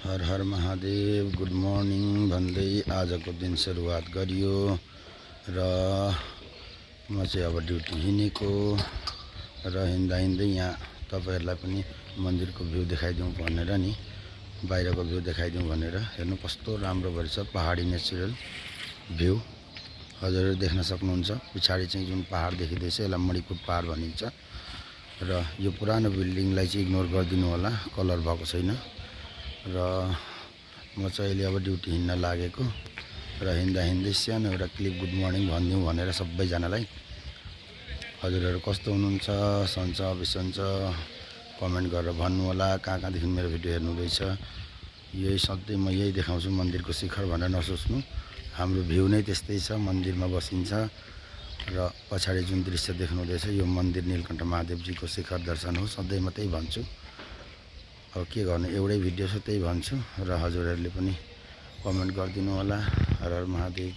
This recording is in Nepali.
हर हर महादेव गुड मर्निङ भन्दै आजको दिन सुरुवात गरियो र म चाहिँ अब ड्युटी हिँडेको र हिँड्दा हिँड्दै यहाँ तपाईहरुलाई पनि मन्दिरको भ्यू देखाइदिउँ भनेर नि बाहिरको भ्यू देखाइदिउँ भनेर हेर्नु कस्तो राम्रो भएछ पहाडी नेचुरल भ्यू हजुरहरु देख्न सक्नुहुन्छ पछाडी चाहिँ जुन पहाड देखिदैछ यसलाई मणिपुर पहाड भनिन्छ र यो पुरानो बिल्डिङलाई चाहिँ इग्नोर गरिदिनु होला कलर भएको छैन र म चाहिँ अहिले अब ड्युटी हिँड्न लागेको र हिँड्दा हिँड्दै सानो एउटा क्लिप गुड मर्निङ भनिदिउँ भनेर सबैजनालाई हजुरहरु कस्तो हुनुहुन्छ सन्चो बिसन्च कमेन्ट गरेर भन्नु होला कहाँ कहाँदेखि मेरो भिडियो हेर्नु हुँदैछ यही सधैँ म यही देखाउँछु मन्दिरको शिखर भनेर नसोच्नु हाम्रो भ्यू नै त्यस्तै छ मन्दिरमा बसिन्छ र पछाडी जुन दृश्य देख्नु हुँदैछ यो मन्दिर नीलकण्ठ महादेवजीको शिखर दर्शन हो सधैँ म त्यही भन्छु अब के गर्ने एउटै भिडियो छ त्यही भन्छु र हजुरहरुले पनि कमेन्ट गरिदिनु होला हर हर महादेव।